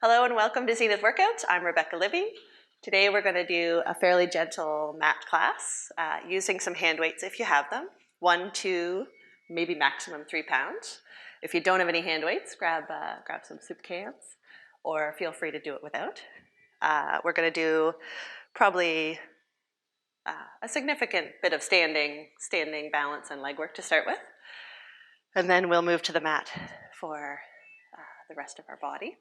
Hello and welcome to Zenith Workouts. I'm Rebecca Libby. Today we're going to do a fairly gentle mat class using some hand weights if you have them. 1, 2, maybe maximum 3 pounds. If you don't have any hand weights, grab some soup cans or feel free to do it without. We're going to do probably a significant bit of standing balance and leg work to start with. And then we'll move to the mat for the rest of our body.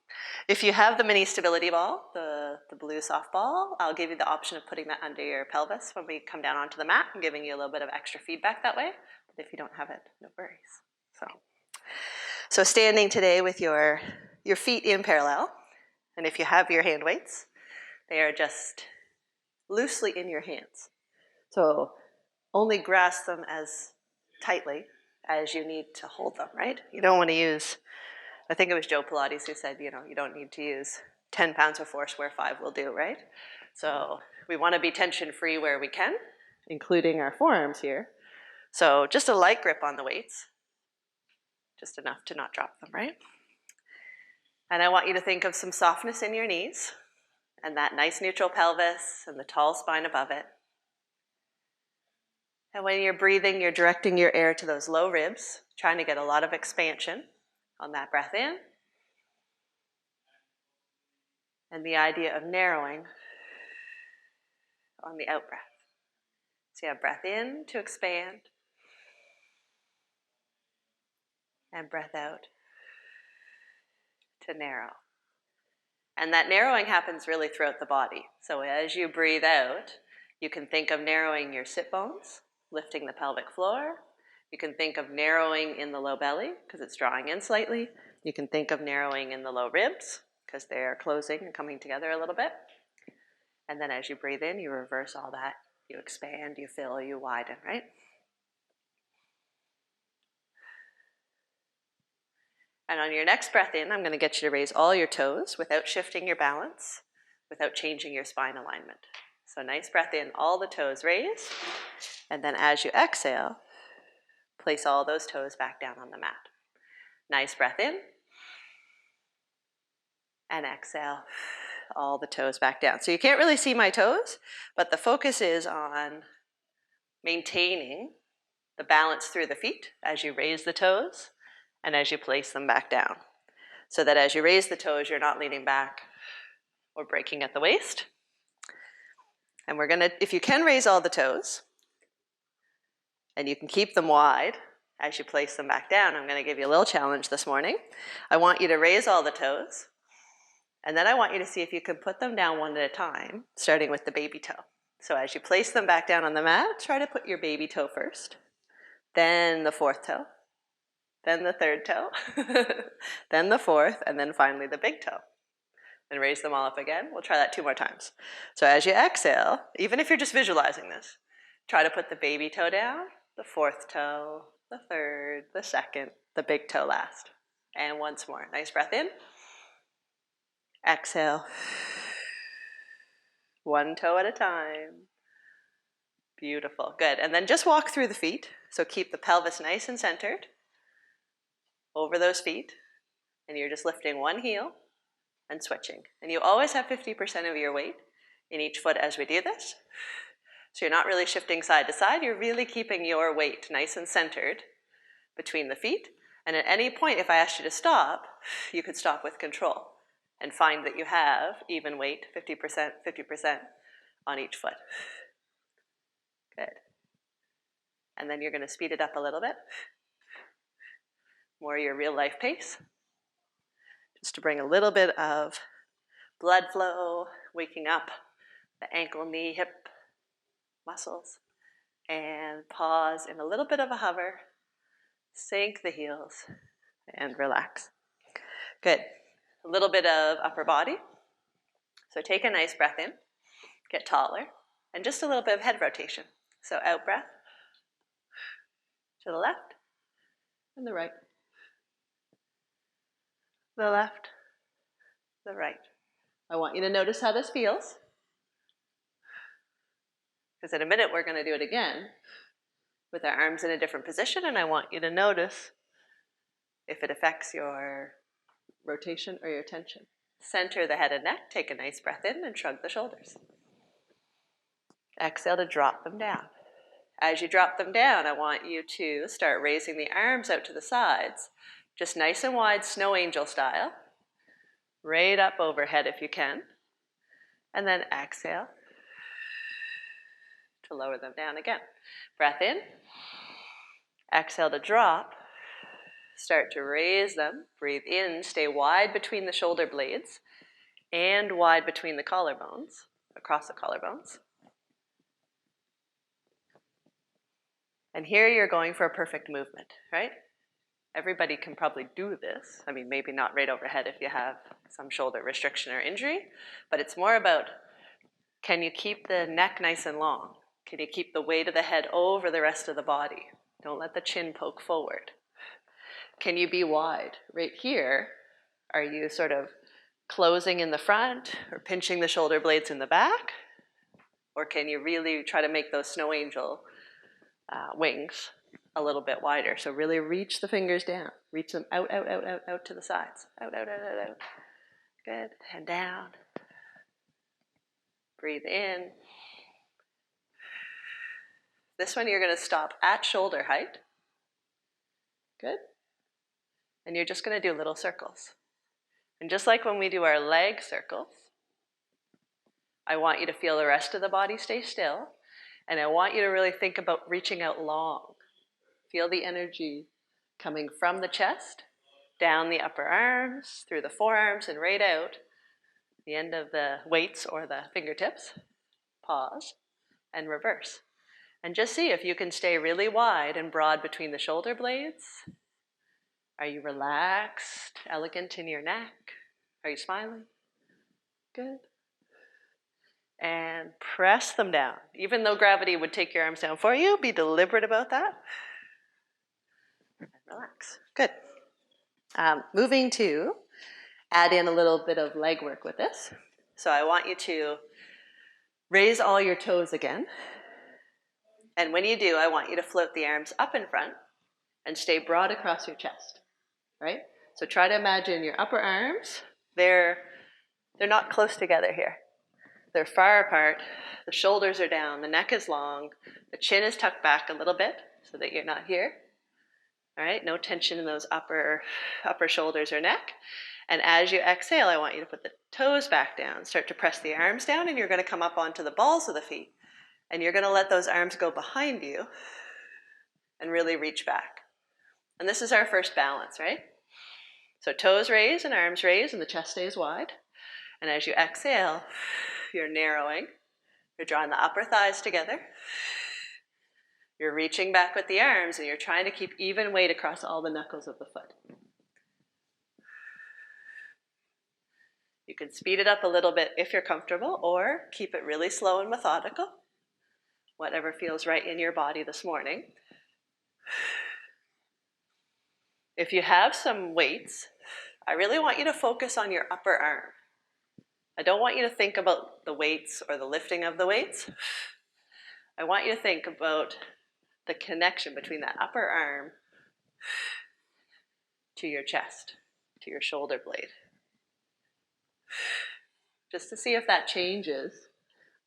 If you have the mini stability ball, the blue softball, I'll give you the option of putting that under your pelvis when we come down onto the mat and giving you a little bit of extra feedback that way. But if you don't have it, no worries. So standing today with your feet in parallel, and if you have your hand weights, they are just loosely in your hands. So only grasp them as tightly as you need to hold them, right? You don't want to use, I think it was Joe Pilates who said, you don't need to use 10 pounds of force where 5 will do, right? So we want to be tension-free where we can, including our forearms here. So just a light grip on the weights, just enough to not drop them, right? And I want you to think of some softness in your knees and that nice neutral pelvis and the tall spine above it. And when you're breathing, you're directing your air to those low ribs, trying to get a lot of expansion on that breath in. And the idea of narrowing on the out breath. So you have breath in to expand and breath out to narrow. And that narrowing happens really throughout the body. So as you breathe out, you can think of narrowing your sit bones, lifting the pelvic floor. You can think of narrowing in the low belly because it's drawing in slightly. You can think of narrowing in the low ribs because they're closing and coming together a little bit. And then as you breathe in, you reverse all that. You expand, you fill, you widen, right? And on your next breath in, I'm going to get you to raise all your toes without shifting your balance, without changing your spine alignment. So nice breath in, all the toes raised. And then as you exhale, place all those toes back down on the mat. Nice breath in. And exhale, all the toes back down. So you can't really see my toes, but the focus is on maintaining the balance through the feet as you raise the toes and as you place them back down. So that as you raise the toes, you're not leaning back or breaking at the waist. And we're gonna, if you can raise all the toes, and you can keep them wide as you place them back down, I'm gonna give you a little challenge this morning. I want you to raise all the toes, and then I want you to see if you can put them down one at a time, starting with the baby toe. So as you place them back down on the mat, try to put your baby toe first, then the fourth toe, then the third toe, then the fourth, and then finally the big toe. And raise them all up again. We'll try that 2 more times. So as you exhale, even if you're just visualizing this, try to put the baby toe down, the fourth toe, the third, the second, the big toe last. And once more. Nice breath in. Exhale. 1 toe at a time. Beautiful. Good. And then just walk through the feet. So keep the pelvis nice and centered over those feet. And you're just lifting one heel and switching. And you always have 50% of your weight in each foot as we do this. So you're not really shifting side to side. You're really keeping your weight nice and centered between the feet. And at any point, if I asked you to stop, you could stop with control and find that you have even weight, 50% on each foot. Good. And then you're going to speed it up a little bit. More your real life pace. Just to bring a little bit of blood flow, waking up the ankle, knee, hip muscles. And pause in a little bit of a hover. Sink the heels and relax. Good. A little bit of upper body. So take a nice breath in, get taller, and just a little bit of head rotation. So out breath to the left and the right. The left, the right. I want you to notice how this feels. Because in a minute we're going to do it again with our arms in a different position, and I want you to notice if it affects your rotation or your tension. Center the head and neck. Take a nice breath in and shrug the shoulders. Exhale to drop them down. As you drop them down, I want you to start raising the arms out to the sides, just nice and wide, snow angel style. Right up overhead if you can. And then exhale to lower them down again. Breath in. Exhale to drop. Start to raise them. Breathe in. Stay wide between the shoulder blades and wide between the collarbones, across the collarbones. And here you're going for a perfect movement, right? Everybody can probably do this. I mean, maybe not right overhead if you have some shoulder restriction or injury, but it's more about, can you keep the neck nice and long? Can you keep the weight of the head over the rest of the body? Don't let the chin poke forward. Can you be wide? Right here, are you sort of closing in the front or pinching the shoulder blades in the back? Or can you really try to make those snow angel wings a little bit wider? So really reach the fingers down. Reach them out, out, out, out, out to the sides. Out, out, out, out, out. Good. And down. Breathe in. This one you're going to stop at shoulder height. Good. And you're just going to do little circles. And just like when we do our leg circles, I want you to feel the rest of the body stay still. And I want you to really think about reaching out long. Feel the energy coming from the chest, down the upper arms, through the forearms, and right out the end of the weights or the fingertips. Pause and reverse. And just see if you can stay really wide and broad between the shoulder blades. Are you relaxed, elegant in your neck? Are you smiling? Good. And press them down. Even though gravity would take your arms down for you, be deliberate about that. And relax. Good. Moving to add in a little bit of leg work with this. So I want you to raise all your toes again. And when you do, I want you to float the arms up in front and stay broad across your chest, right? So try to imagine your upper arms, they're not close together here. They're far apart, the shoulders are down, the neck is long, the chin is tucked back a little bit so that you're not here. All right, no tension in those upper shoulders or neck. And as you exhale, I want you to put the toes back down, start to press the arms down, and you're going to come up onto the balls of the feet. And you're going to let those arms go behind you and really reach back. And this is our first balance, right? So toes raise and arms raise and the chest stays wide. And as you exhale, you're narrowing. You're drawing the upper thighs together. You're reaching back with the arms and you're trying to keep even weight across all the knuckles of the foot. You can speed it up a little bit if you're comfortable or keep it really slow and methodical. Whatever feels right in your body this morning. If you have some weights, I really want you to focus on your upper arm. I don't want you to think about the weights or the lifting of the weights. I want you to think about the connection between that upper arm to your chest, to your shoulder blade. Just to see if that changes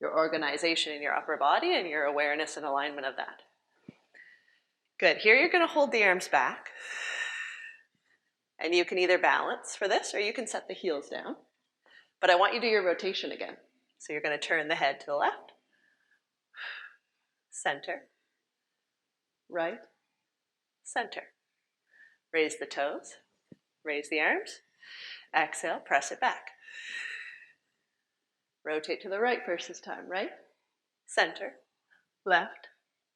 your organization in your upper body and your awareness and alignment of that. Good. Here you're going to hold the arms back. And you can either balance for this or you can set the heels down. But I want you to do your rotation again. So you're going to turn the head to the left, center, right, center. Raise the toes, raise the arms, exhale, press it back. Rotate to the right first this time, right, center, left,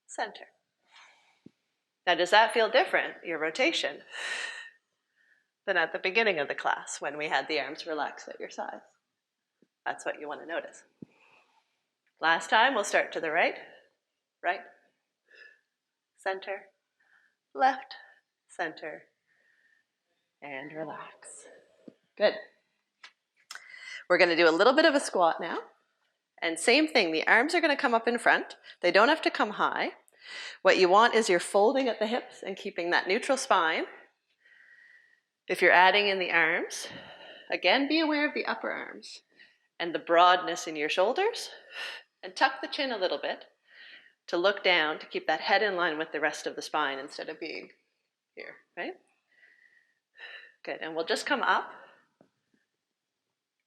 center. Now does that feel different, your rotation, than at the beginning of the class when we had the arms relaxed at your sides? That's what you want to notice. Last time, we'll start to the right, right, center, left, center, and relax. Good. We're going to do a little bit of a squat now. And same thing, the arms are going to come up in front. They don't have to come high. What you want is you're folding at the hips and keeping that neutral spine. If you're adding in the arms, Again, be aware of the upper arms and the broadness in your shoulders, and tuck the chin a little bit to look down to keep that head in line with the rest of the spine instead of being here, right? Good, and we'll just come up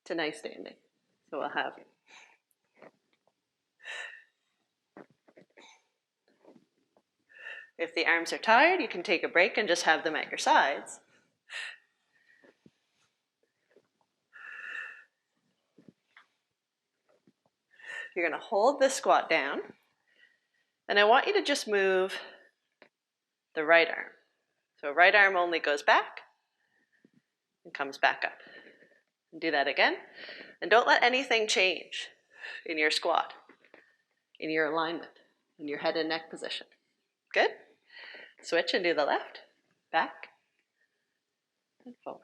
to nice standing. So we'll have if the arms are tired, you can take a break and just have them at your sides. You're going to hold this squat down, and I want you to just move the right arm. So right arm only goes back and comes back up. And do that again. And don't let anything change in your squat, in your alignment, in your head and neck position. Good? Switch and do the left, back, and forward.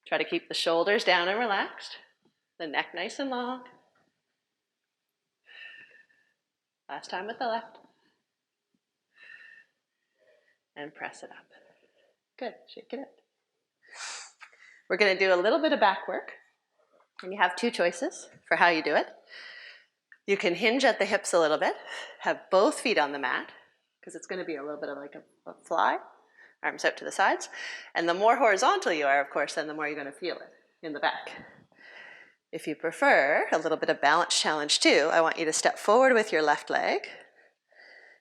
Try to keep the shoulders down and relaxed, the neck nice and long. Last time with the left. And press it up. Good, shake it out. We're going to do a little bit of back work, and you have two choices for how you do it. You can hinge at the hips a little bit, have both feet on the mat, because it's going to be a little bit of like a fly, arms out to the sides. And the more horizontal you are, of course, then the more you're going to feel it in the back. If you prefer a little bit of balance challenge too, I want you to step forward with your left leg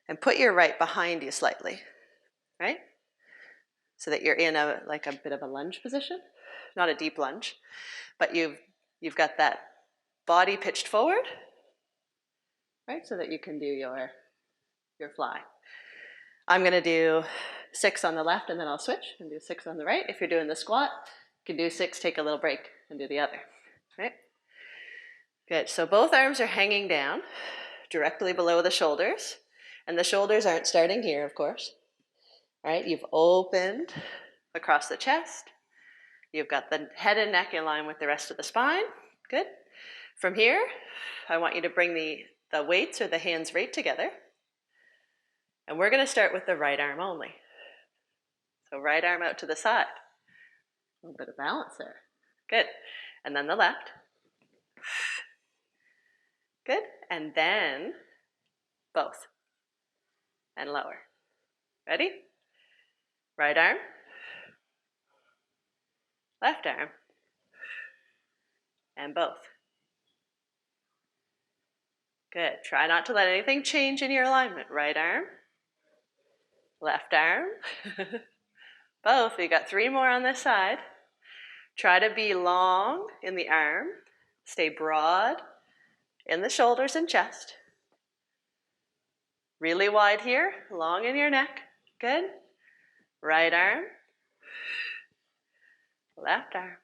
and put your right behind you slightly, right? So that you're in a bit of a lunge position, not a deep lunge, but you've got that body pitched forward, right? So that you can do your fly. I'm going to do 6 on the left, and then I'll switch and do 6 on the right. If you're doing the squat, you can do 6, take a little break, and do the other, right? Good, so both arms are hanging down directly below the shoulders, and the shoulders aren't starting here, of course. All right, you've opened across the chest. You've got the head and neck in line with the rest of the spine. Good. From here, I want you to bring the weights or the hands right together. And we're going to start with the right arm only. So right arm out to the side. A little bit of balance there. Good. And then the left. Good. And then both. And lower. Ready? Right arm. Left arm. And both. Good. Try not to let anything change in your alignment. Right arm. Left arm. Both. We got 3 more on this side. Try to be long in the arm. Stay broad in the shoulders and chest. Really wide here. Long in your neck. Good. Right arm. Left arm.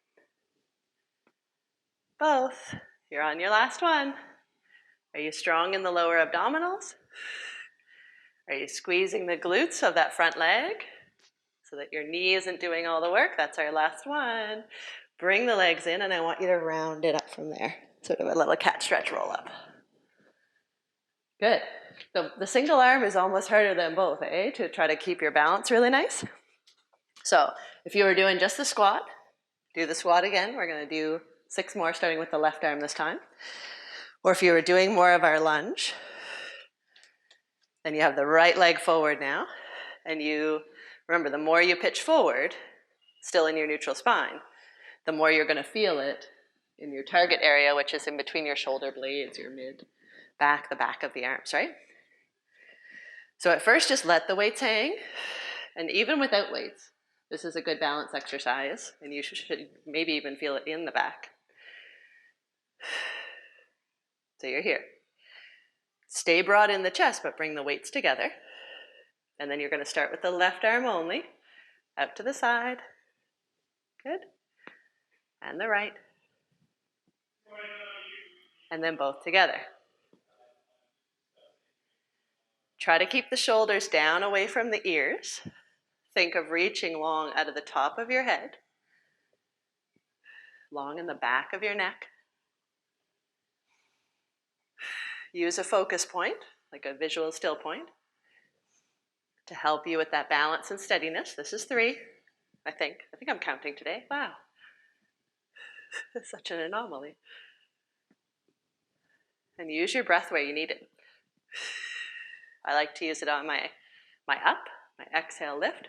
Both. You're on your last one. Are you strong in the lower abdominals? Are you squeezing the glutes of that front leg so that your knee isn't doing all the work? That's our last one. Bring the legs in, and I want you to round it up from there. Sort of a little cat stretch roll up. Good. The single arm is almost harder than both, eh? To try to keep your balance really nice. So if you were doing just the squat, do the squat again. We're going to do 6 more, starting with the left arm this time. Or if you were doing more of our lunge, then you have the right leg forward now. And you, remember, the more you pitch forward, still in your neutral spine, the more you're going to feel it in your target area, which is in between your shoulder blades, your mid back, the back of the arms, right? So at first, just let the weights hang. And even without weights, this is a good balance exercise. And you should maybe even feel it in the back. So you're here. Stay broad in the chest, but bring the weights together. And then you're going to start with the left arm only, out to the side. Good. And the right. And then both together. Try to keep the shoulders down away from the ears. Think of reaching long out of the top of your head, long in the back of your neck. Use a focus point, like a visual still point, to help you with that balance and steadiness. This is 3. I think I'm counting today. Wow. It's such an anomaly. And use your breath where you need it. I like to use it on my up, my exhale lift,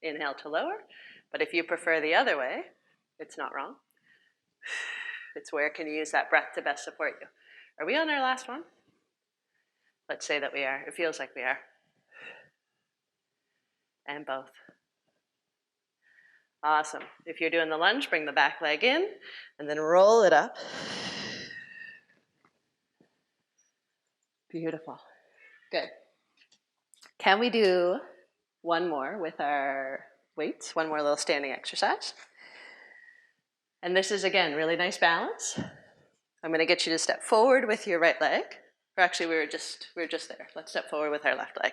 inhale to lower. But if you prefer the other way, it's not wrong. It's where can you use that breath to best support you. Are we on our last one? Let's say that we are. It feels like we are. And both. Awesome. If you're doing the lunge, bring the back leg in and then roll it up. Beautiful. Good. Can we do one more with our weights? One more little standing exercise. And this is, again, really nice balance. I'm going to get you to step forward with your right leg. Or actually, we were just there. Let's step forward with our left leg.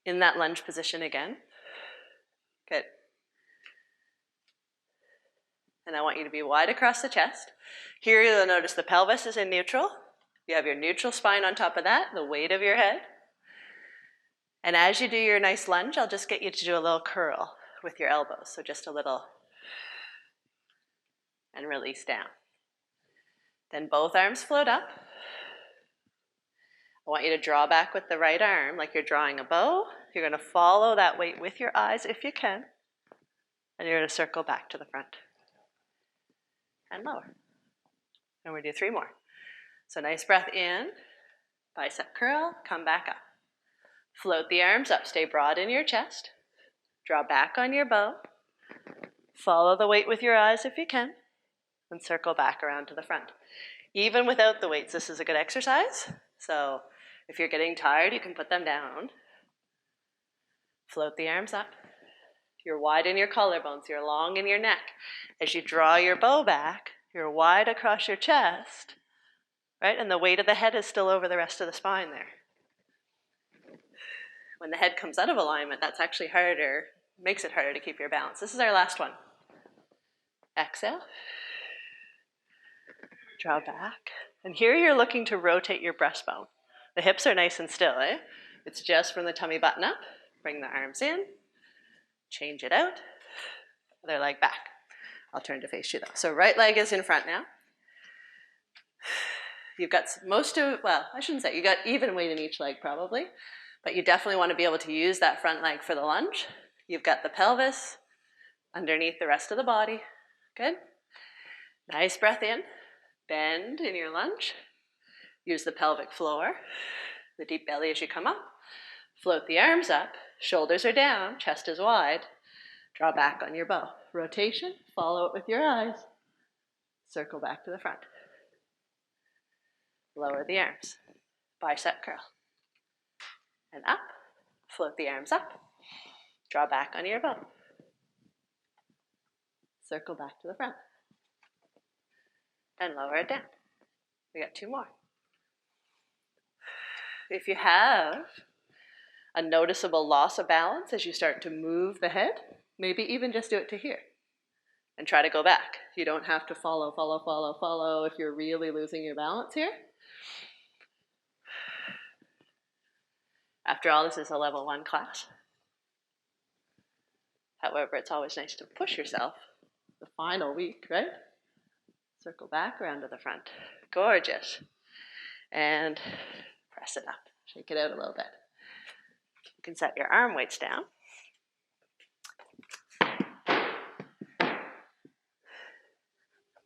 In that lunge position again. Good. And I want you to be wide across the chest. Here you'll notice the pelvis is in neutral. You have your neutral spine on top of that, the weight of your head. And as you do your nice lunge, I'll just get you to do a little curl with your elbows. So just a little, and release down. Then both arms float up. I want you to draw back with the right arm like you're drawing a bow. You're going to follow that weight with your eyes if you can. And you're going to circle back to the front. And lower. And we're going to do 3 more. So nice breath in, bicep curl, come back up. Float the arms up, stay broad in your chest. Draw back on your bow. Follow the weight with your eyes if you can. And circle back around to the front. Even without the weights, this is a good exercise. So if you're getting tired, you can put them down. Float the arms up. You're wide in your collarbones, you're long in your neck. As you draw your bow back, you're wide across your chest, right? And the weight of the head is still over the rest of the spine there. When the head comes out of alignment, that's actually harder, makes it harder to keep your balance. This is our last one. Exhale. Draw back. And here you're looking to rotate your breastbone. The hips are nice and still, eh? It's just from the tummy button up. Bring the arms in. Change it out. Other leg back. I'll turn to face you though. So right leg is in front now. You've got I shouldn't say, you got even weight in each leg probably, but you definitely want to be able to use that front leg for the lunge. You've got the pelvis underneath the rest of the body. Good. Nice breath in. Bend in your lunge. Use the pelvic floor, the deep belly as you come up. Float the arms up. Shoulders are down, chest is wide. Draw back on your bow. Rotation, follow it with your eyes. Circle back to the front. Lower the arms. Bicep curl. And up. Float the arms up. Draw back on your bow. Circle back to the front. And lower it down. We got 2 more. If you have a noticeable loss of balance as you start to move the head, maybe even just do it to here and try to go back. You don't have to follow if you're really losing your balance here. After all, this is a level 1 class. However, it's always nice to push yourself the final week, right? Circle back around to the front. Gorgeous. And press it up. Shake it out a little bit. You can set your arm weights down.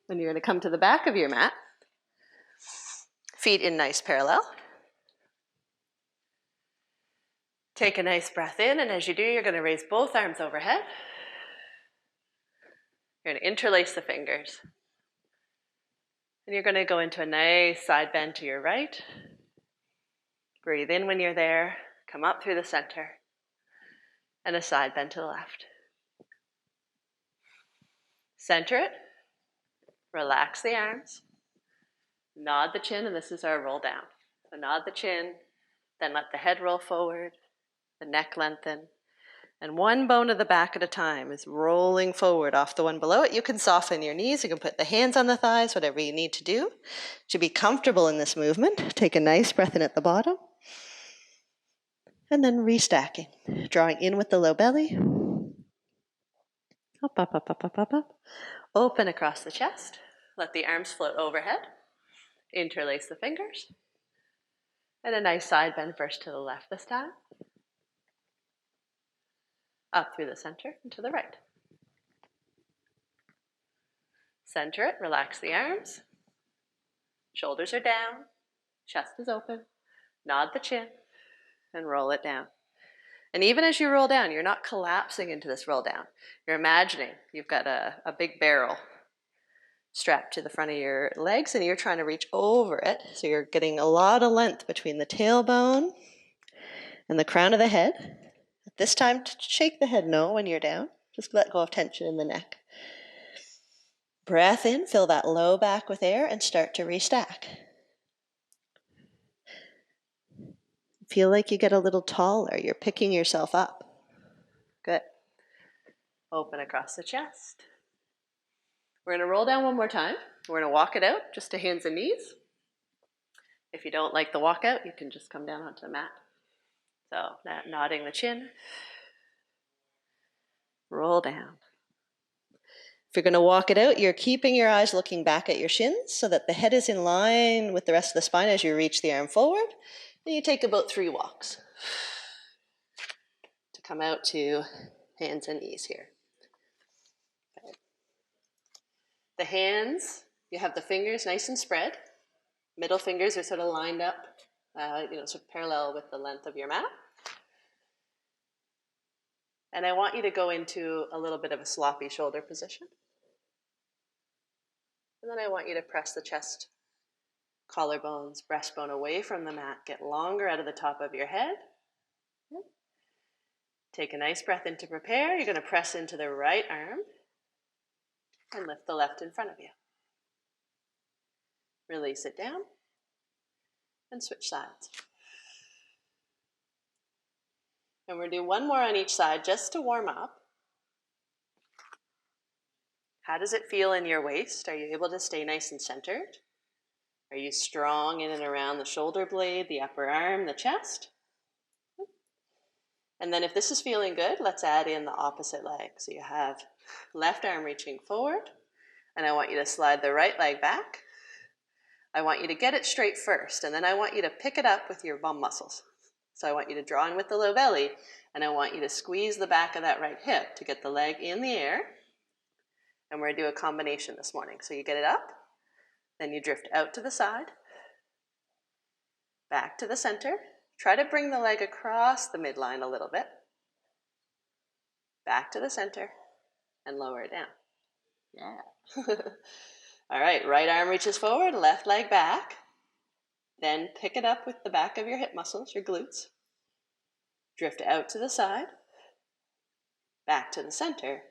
And you're going to come to the back of your mat. Feet in nice parallel. Take a nice breath in, and as you do, you're going to raise both arms overhead. You're going to interlace the fingers. And you're going to go into a nice side bend to your right. Breathe in when you're there. Come up through the center. And a side bend to the left. Center it. Relax the arms. Nod the chin, and this is our roll down. So nod the chin, then let the head roll forward, the neck lengthen, and one bone of the back at a time is rolling forward off the one below it. You can soften your knees, you can put the hands on the thighs, whatever you need to do to be comfortable in this movement. Take a nice breath in at the bottom, and then restacking, drawing in with the low belly, Up, up, up, up, up, up, up. Open across the chest. Let the arms float overhead. Interlace the fingers. And a nice side bend first to the left this time. Up through the center and to the right. Center it, relax the arms. Shoulders are down, chest is open. Nod the chin and roll it down. And even as you roll down, you're not collapsing into this roll down. You're imagining you've got a big barrel strapped to the front of your legs and you're trying to reach over it. So you're getting a lot of length between the tailbone and the crown of the head. At this time, shake the head no when you're down. Just let go of tension in the neck. Breath in, fill that low back with air and start to restack. Feel like you get a little taller. You're picking yourself up. Good. Open across the chest. We're going to roll down one more time. We're going to walk it out just to hands and knees. If you don't like the walkout, you can just come down onto the mat. So nodding the chin. Roll down. If you're going to walk it out, you're keeping your eyes looking back at your shins so that the head is in line with the rest of the spine as you reach the arm forward. And you take about 3 walks to come out to hands and knees here. Okay. The hands, you have the fingers nice and spread. Middle fingers are sort of lined up, sort of parallel with the length of your mat. And I want you to go into a little bit of a sloppy shoulder position. And then I want you to press the chest, collarbones, breastbone away from the mat. Get longer out of the top of your head. Take a nice breath in to prepare. You're going to press into the right arm and lift the left in front of you. Release it down and switch sides. And we're going to do one more on each side just to warm up. How does it feel in your waist? Are you able to stay nice and centered? Are you strong in and around the shoulder blade, the upper arm, the chest? And then if this is feeling good, let's add in the opposite leg. So you have left arm reaching forward, and I want you to slide the right leg back. I want you to get it straight first, and then I want you to pick it up with your bum muscles. So I want you to draw in with the low belly, and I want you to squeeze the back of that right hip to get the leg in the air. And we're going to do a combination this morning. So you get it up, then you drift out to the side, back to the center. Try to bring the leg across the midline a little bit. Back to the center, and lower it down. Yeah. All right, right arm reaches forward, left leg back. Then pick it up with the back of your hip muscles, your glutes. Drift out to the side, back to the center.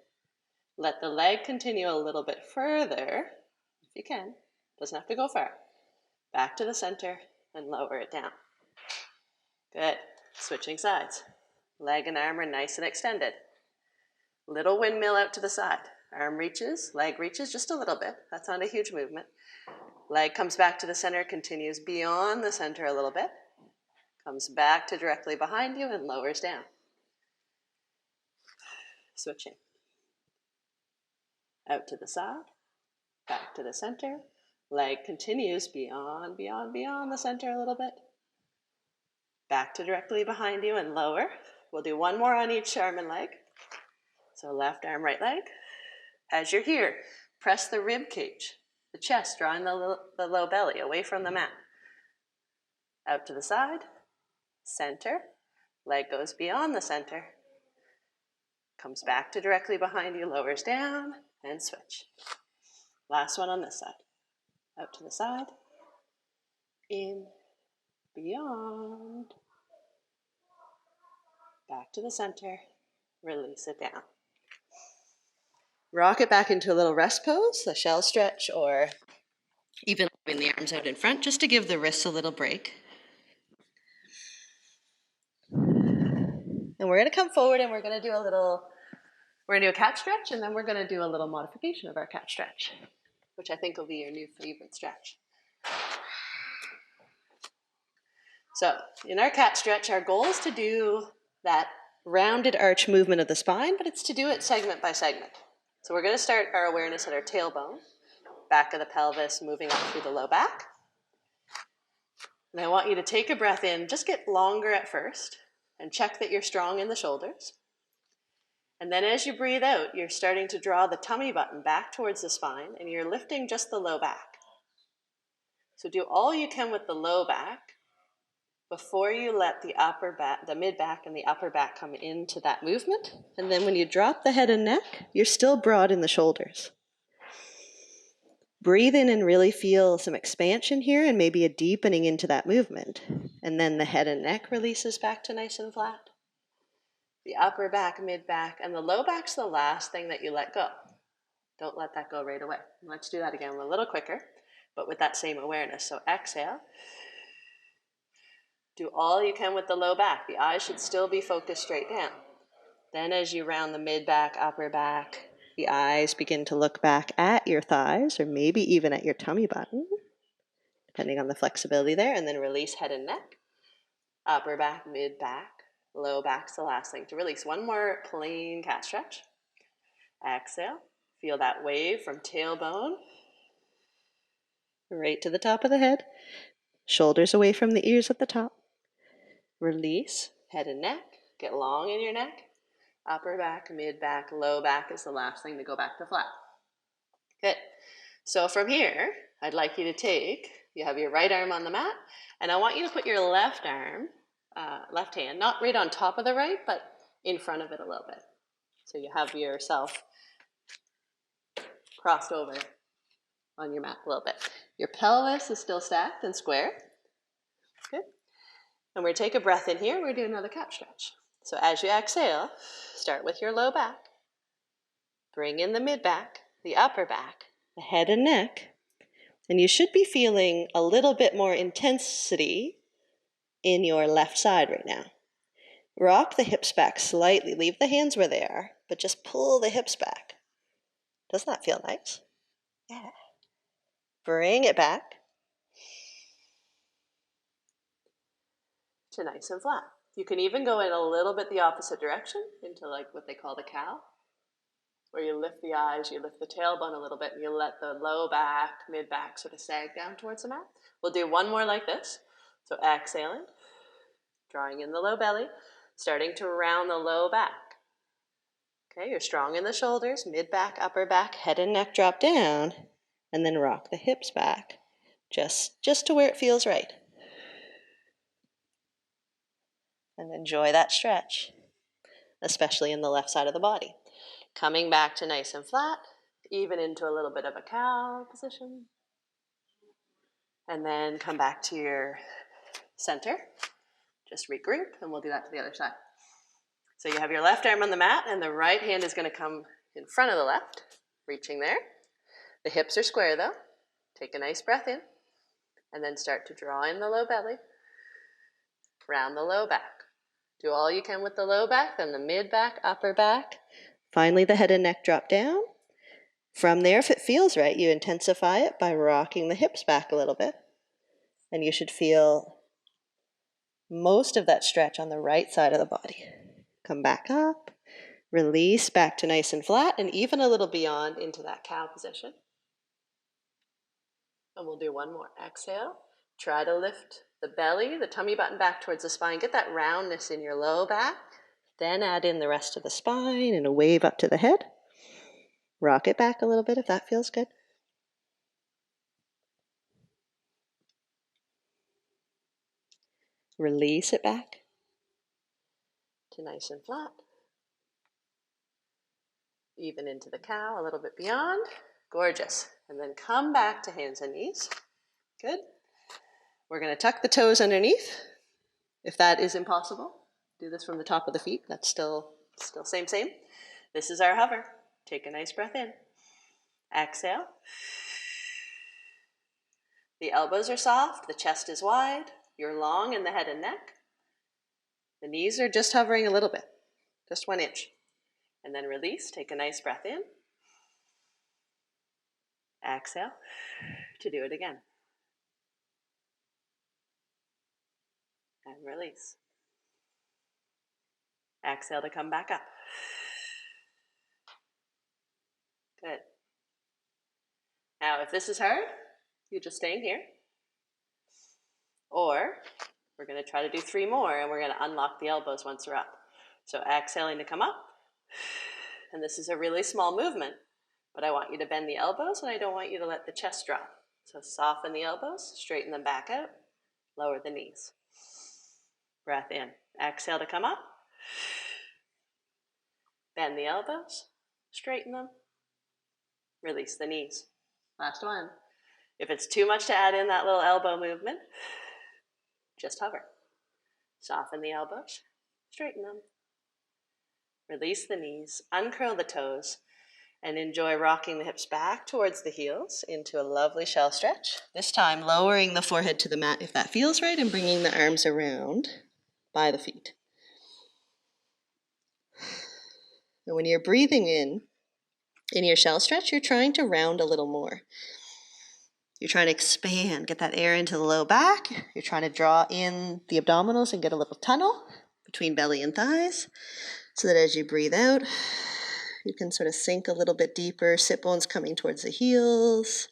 Let the leg continue a little bit further, if you can. Doesn't have to go far. Back to the center and lower it down. Good. Switching sides. Leg and arm are nice and extended. Little windmill out to the side. Arm reaches, leg reaches just a little bit. That's not a huge movement. Leg comes back to the center, continues beyond the center a little bit. Comes back to directly behind you and lowers down. Switching. Out to the side, back to the center. Leg continues beyond the center a little bit. Back to directly behind you and lower. We'll do one more on each arm and leg. So left arm, right leg. As you're here, press the rib cage, the chest, drawing the low belly away from the mat. Out to the side, center. Leg goes beyond the center. Comes back to directly behind you, lowers down, and switch. Last one on this side. Out to the side. In, beyond. Back to the center. Release it down. Rock it back into a little rest pose, a shell stretch, or even leaving the arms out in front, just to give the wrists a little break. And we're going to come forward and we're going to do a cat stretch, and then we're going to do a little modification of our cat stretch, which I think will be your new favorite stretch. So in our cat stretch, our goal is to do that rounded arch movement of the spine, but it's to do it segment by segment. So we're going to start our awareness at our tailbone, back of the pelvis, moving up through the low back. And I want you to take a breath in, just get longer at first, and check that you're strong in the shoulders. And then as you breathe out, you're starting to draw the tummy button back towards the spine, and you're lifting just the low back. So do all you can with the low back before you let the upper back, the mid back and the upper back come into that movement. And then when you drop the head and neck, you're still broad in the shoulders. Breathe in and really feel some expansion here and maybe a deepening into that movement. And then the head and neck releases back to nice and flat. The upper back, mid back, and the low back's the last thing that you let go. Don't let that go right away. Let's do that again a little quicker, but with that same awareness. So exhale. Do all you can with the low back. The eyes should still be focused straight down. Then as you round the mid back, upper back, the eyes begin to look back at your thighs or maybe even at your tummy button, depending on the flexibility there, and then release head and neck. Upper back, mid back, low back's the last thing to release. One more plain cat stretch. Exhale. Feel that wave from tailbone right to the top of the head. Shoulders away from the ears at the top. Release, head and neck. Get long in your neck. Upper back, mid back, low back is the last thing to go back to flat. Good. So from here, I'd like you to you have your right arm on the mat, and I want you to put your left arm, left hand, not right on top of the right, but in front of it a little bit. So you have yourself crossed over on your mat a little bit. Your pelvis is still stacked and square. Good. And we're going to take a breath in here. We're going to do another cat stretch. So as you exhale, start with your low back. Bring in the mid back, the upper back, the head and neck. And you should be feeling a little bit more intensity in your left side right now. Rock the hips back slightly. Leave the hands where they are, but just pull the hips back. Doesn't that feel nice? Yeah. Bring it back to nice and flat. You can even go in a little bit the opposite direction into like what they call the cow, where you lift the eyes, you lift the tailbone a little bit, and you let the low back, mid back sort of sag down towards the mat. We'll do one more like this. So exhaling, drawing in the low belly, starting to round the low back. Okay, you're strong in the shoulders, mid back, upper back, head and neck drop down, and then rock the hips back, just to where it feels right. And enjoy that stretch, especially in the left side of the body. Coming back to nice and flat, even into a little bit of a cow position. And then come back to your center. Just regroup, and we'll do that to the other side. So you have your left arm on the mat, and the right hand is going to come in front of the left, reaching there. The hips are square, though. Take a nice breath in, and then start to draw in the low belly, round the low back. Do all you can with the low back, then the mid back, upper back. Finally, the head and neck drop down. From there, if it feels right, you intensify it by rocking the hips back a little bit. And you should feel most of that stretch on the right side of the body. Come back up, release back to nice and flat, and even a little beyond into that cow position. And we'll do one more. Exhale. Try to lift the belly, the tummy button back towards the spine. Get that roundness in your low back. Then add in the rest of the spine and a wave up to the head. Rock it back a little bit if that feels good. Release it back to nice and flat. Even into the cow, a little bit beyond. Gorgeous. And then come back to hands and knees. Good. We're going to tuck the toes underneath. If that is impossible, do this from the top of the feet. That's still same. This is our hover. Take a nice breath in. Exhale. The elbows are soft, the chest is wide, you're long in the head and neck. The knees are just hovering a little bit, just 1 inch. And then release, take a nice breath in. Exhale to do it again. And release. Exhale to come back up. Now, if this is hard, you're just staying here. Or we're going to try to do 3 more, and we're going to unlock the elbows once we're up. So exhaling to come up. And this is a really small movement, but I want you to bend the elbows, and I don't want you to let the chest drop. So soften the elbows, straighten them back out, lower the knees. Breath in. Exhale to come up. Bend the elbows, straighten them, release the knees. Last one. If it's too much to add in that little elbow movement, just hover. Soften the elbows, straighten them, release the knees, uncurl the toes, and enjoy rocking the hips back towards the heels into a lovely shell stretch. This time lowering the forehead to the mat if that feels right, and bringing the arms around by the feet. And when you're breathing in your shell stretch, you're trying to round a little more. You're trying to expand, get that air into the low back. You're trying to draw in the abdominals and get a little tunnel between belly and thighs, so that as you breathe out, you can sort of sink a little bit deeper, sit bones coming towards the heels,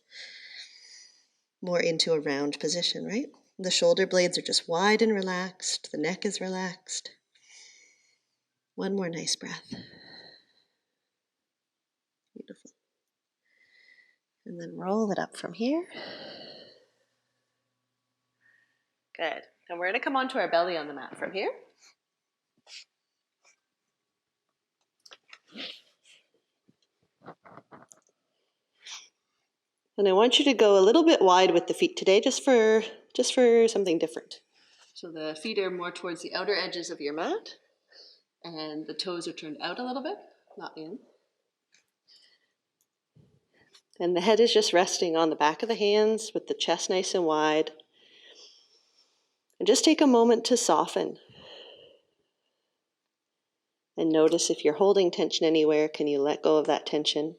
more into a round position, right? The shoulder blades are just wide and relaxed. The neck is relaxed. One more nice breath. Beautiful. And then roll it up from here. Good. And we're going to come onto our belly on the mat from here. And I want you to go a little bit wide with the feet today, just for something different. So the feet are more towards the outer edges of your mat, and the toes are turned out a little bit, not in. And the head is just resting on the back of the hands with the chest nice and wide. And just take a moment to soften. And notice if you're holding tension anywhere, can you let go of that tension?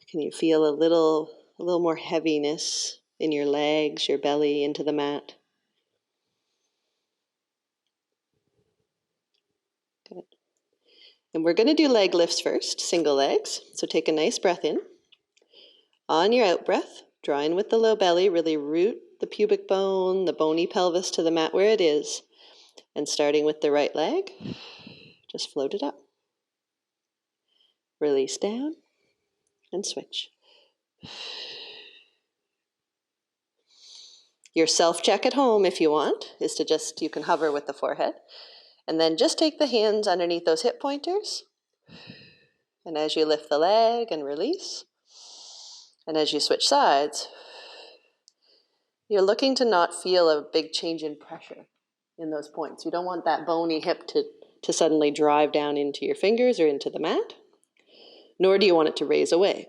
Can you feel a little more heaviness in your legs, your belly, into the mat? Good. And we're going to do leg lifts first, single legs. So take a nice breath in. On your out breath, draw in with the low belly, really root the pubic bone, the bony pelvis to the mat where it is. And starting with the right leg, just float it up. Release down and switch. Your self-check at home, if you want, is to you can hover with the forehead. And then just take the hands underneath those hip pointers. And as you lift the leg and release, and as you switch sides, you're looking to not feel a big change in pressure in those points. You don't want that bony hip to suddenly drive down into your fingers or into the mat, nor do you want it to raise away.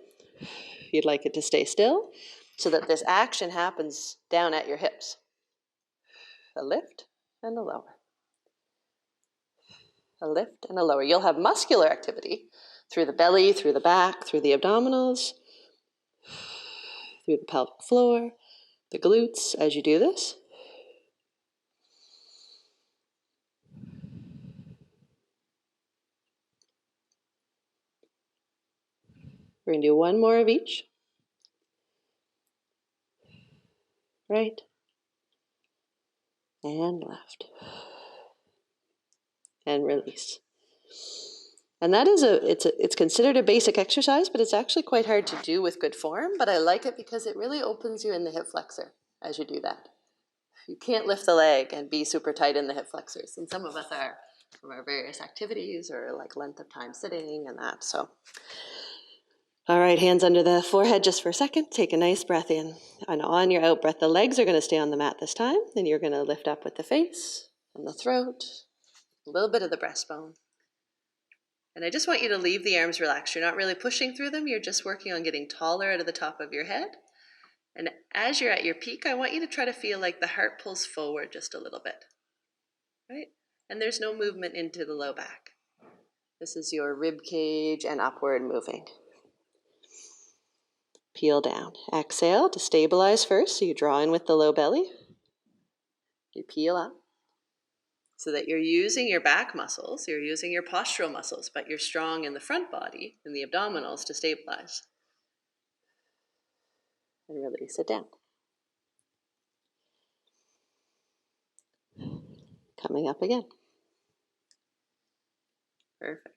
You'd like it to stay still so that this action happens down at your hips. A lift and a lower. A lift and a lower. You'll have muscular activity through the belly, through the back, through the abdominals, through the pelvic floor, the glutes as you do this. We're going to do one more of each. Right and left. And release. And that is it's considered a basic exercise, but it's actually quite hard to do with good form, but I like it because it really opens you in the hip flexor as you do that. You can't lift the leg and be super tight in the hip flexors, and some of us are from our various activities or like length of time sitting and that, so. All right, hands under the forehead just for a second. Take a nice breath in. And on your out breath, the legs are going to stay on the mat this time. Then you're going to lift up with the face and the throat, a little bit of the breastbone. And I just want you to leave the arms relaxed. You're not really pushing through them. You're just working on getting taller out of the top of your head. And as you're at your peak, I want you to try to feel like the heart pulls forward just a little bit, right? And there's no movement into the low back. This is your rib cage and upward moving. Peel down. Exhale to stabilize first. So you draw in with the low belly. You peel up. so that you're using your back muscles, you're using your postural muscles, but you're strong in the front body, in the abdominals to stabilize. And release it down. Coming up again. Perfect.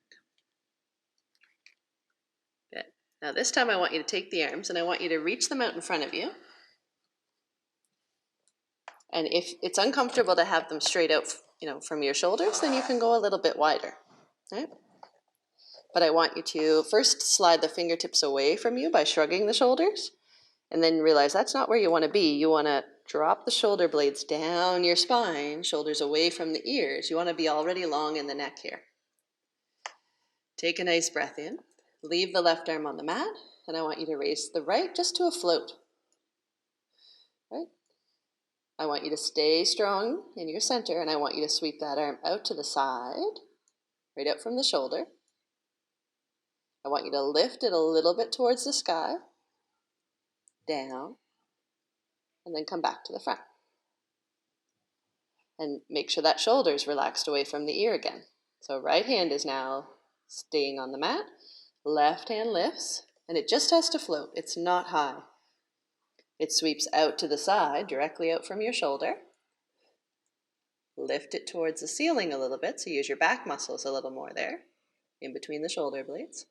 Good. Now this time I want you to take the arms and I want you to reach them out in front of you. And if it's uncomfortable to have them straight out, from your shoulders, then you can go a little bit wider. Right? But I want you to first slide the fingertips away from you by shrugging the shoulders, and then realize that's not where you want to be. You want to drop the shoulder blades down your spine, shoulders away from the ears. You want to be already long in the neck here. Take a nice breath in. Leave the left arm on the mat, and I want you to raise the right just to a float. Right? I want you to stay strong in your center, and I want you to sweep that arm out to the side, right out from the shoulder. I want you to lift it a little bit towards the sky, down, and then come back to the front. And make sure that shoulder is relaxed away from the ear again. So right hand is now staying on the mat, left hand lifts, and it just has to float. It's not high. It sweeps out to the side, directly out from your shoulder. Lift it towards the ceiling a little bit, so use your back muscles a little more there, in between the shoulder blades.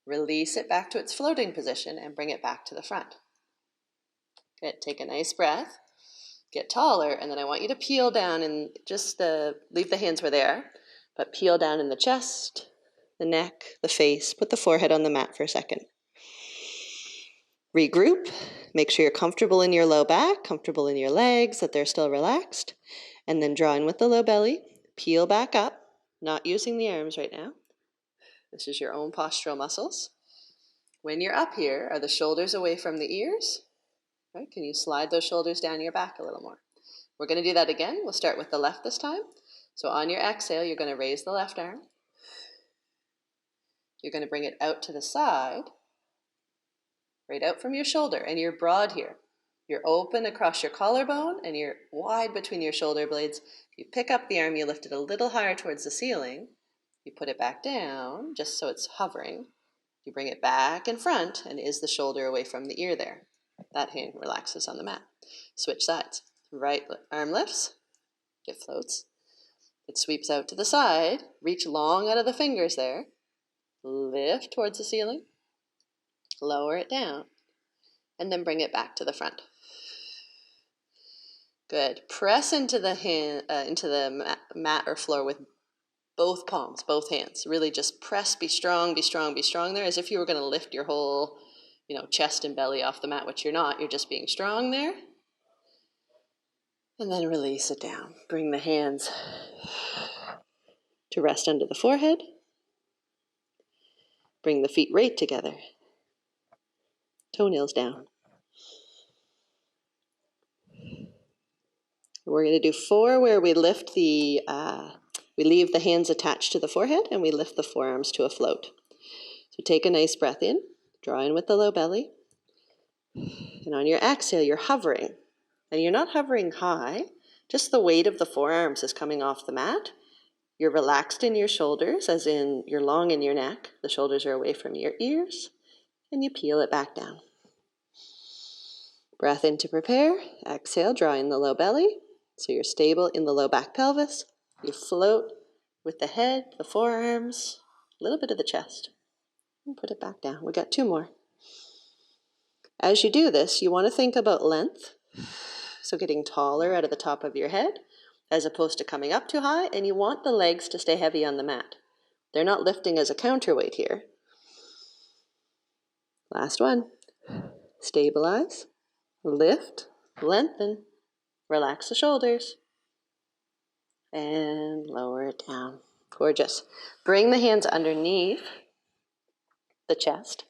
Release it back to its floating position and bring it back to the front. Good. Take a nice breath. Get taller, and then I want you to peel down and just leave the hands where they are, but peel down in the chest, the neck, the face. Put the forehead on the mat for a second. Regroup. Make sure you're comfortable in your low back, comfortable in your legs, that they're still relaxed. And then draw in with the low belly. Peel back up, not using the arms right now. This is your own postural muscles. When you're up here, are the shoulders away from the ears? Right? Can you slide those shoulders down your back a little more? We're going to do that again. We'll start with the left this time. So on your exhale, you're going to raise the left arm. You're going to bring it out to the side, right out from your shoulder, and you're broad here. You're open across your collarbone, and you're wide between your shoulder blades. You pick up the arm, you lift it a little higher towards the ceiling. You put it back down, just so it's hovering. You bring it back in front, and is the shoulder away from the ear there? That hand relaxes on the mat. Switch sides. Right arm lifts. It floats. It sweeps out to the side. Reach long out of the fingers there. Lift towards the ceiling. Lower it down. And then bring it back to the front. Good. Press into the mat or floor with both palms, both hands. Really just press, be strong, be strong, be strong there, as if you were going to lift your whole, chest and belly off the mat, which you're not. You're just being strong there. And then release it down. Bring the hands to rest under the forehead. Bring the feet right together. Toenails down. We're going to do 4 where we lift we leave the hands attached to the forehead and we lift the forearms to a float. So take a nice breath in, draw in with the low belly. And on your exhale, you're hovering. And you're not hovering high, just the weight of the forearms is coming off the mat. You're relaxed in your shoulders, as in you're long in your neck. The shoulders are away from your ears, and you peel it back down. Breath in to prepare. Exhale, draw in the low belly, so you're stable in the low back pelvis. You float with the head, the forearms, a little bit of the chest, and put it back down. We got 2 more. As you do this, you want to think about length, so getting taller out of the top of your head, as opposed to coming up too high, and you want the legs to stay heavy on the mat. They're not lifting as a counterweight here. Last one. Stabilize, lift, lengthen, relax the shoulders, and lower it down. Gorgeous. Bring the hands underneath the chest.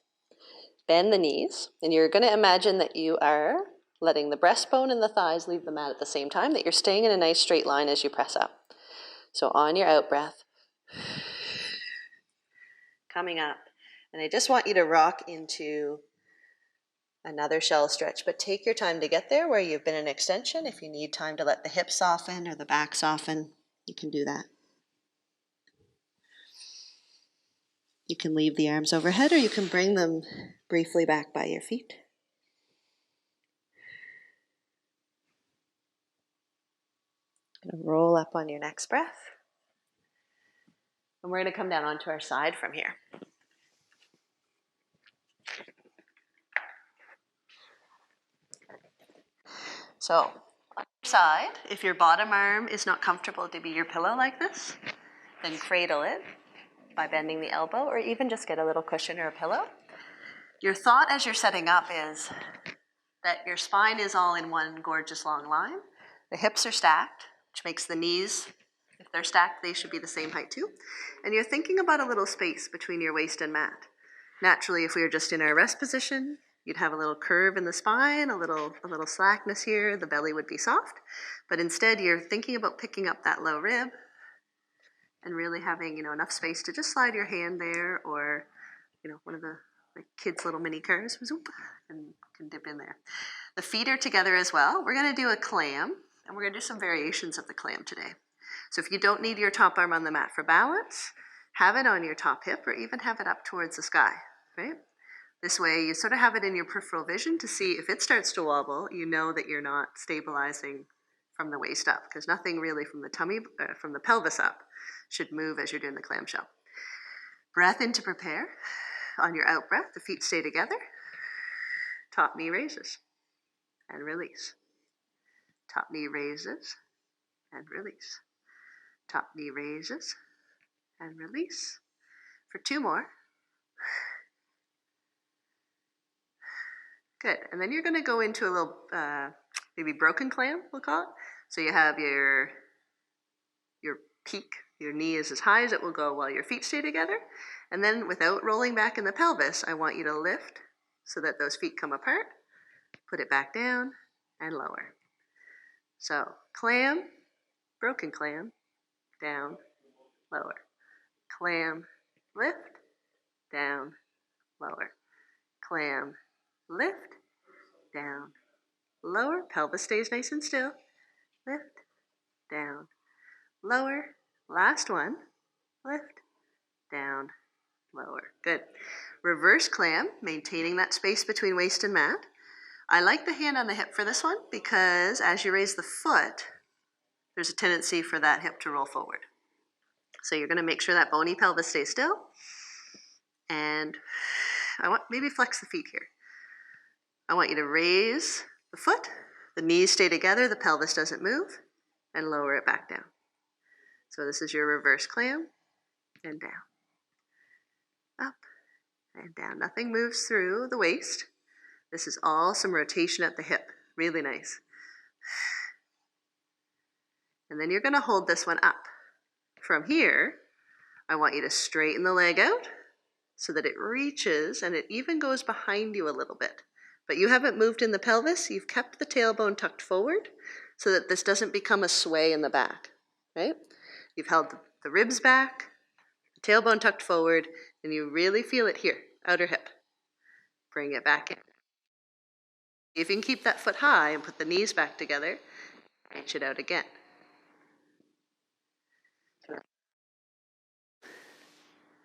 Bend the knees, and you're going to imagine that you are letting the breastbone and the thighs leave the mat at the same time, that you're staying in a nice straight line as you press up. So on your out breath, coming up, and I just want you to rock into another shell stretch, but take your time to get there where you've been in extension. If you need time to let the hips soften or the back soften, you can do that. You can leave the arms overhead or you can bring them briefly back by your feet. Gonna roll up on your next breath. And we're going to come down onto our side from here. So, on your side, if your bottom arm is not comfortable to be your pillow like this, then cradle it by bending the elbow, or even just get a little cushion or a pillow. Your thought as you're setting up is that your spine is all in one gorgeous long line. The hips are stacked, which makes the knees, if they're stacked, they should be the same height too. And you're thinking about a little space between your waist and mat. Naturally, if we were just in our rest position, you'd have a little curve in the spine, a little slackness here, the belly would be soft. But instead, you're thinking about picking up that low rib and really having, enough space to just slide your hand there, or, one of the kids' little mini cars, and can dip in there. The feet are together as well. We're going to do a clam, and we're going to do some variations of the clam today. So if you don't need your top arm on the mat for balance, have it on your top hip, or even have it up towards the sky, right? This way you sort of have it in your peripheral vision to see if it starts to wobble, you know that you're not stabilizing from the waist up, because nothing really from the tummy, from the pelvis up, should move as you're doing the clamshell. Breath in to prepare. On your out breath, the feet stay together. Top knee raises and release. Top knee raises and release. Top knee raises and release. For 2 more. Good. And then you're going to go into a little, maybe broken clam, we'll call it. So you have your peak, your knee is as high as it will go while your feet stay together. And then without rolling back in the pelvis, I want you to lift so that those feet come apart. Put it back down and lower. So clam, broken clam, down, lower. Clam, lift, down, lower. Clam, lift, down, lower. Pelvis stays nice and still. Lift, down, lower. Last one. Lift, down, lower. Good. Reverse clam, maintaining that space between waist and mat. I like the hand on the hip for this one because as you raise the foot, there's a tendency for that hip to roll forward. So you're going to make sure that bony pelvis stays still. And maybe flex the feet here. I want you to raise the foot, the knees stay together, the pelvis doesn't move, and lower it back down. So this is your reverse clam, and down, up, and down. Nothing moves through the waist. This is all some rotation at the hip. Really nice. And then you're going to hold this one up. From here, I want you to straighten the leg out so that it reaches and it even goes behind you a little bit. But you haven't moved in the pelvis. You've kept the tailbone tucked forward so that this doesn't become a sway in the back, right? You've held the ribs back, the tailbone tucked forward, and you really feel it here, outer hip. Bring it back in. If you can keep that foot high and put the knees back together, reach it out again.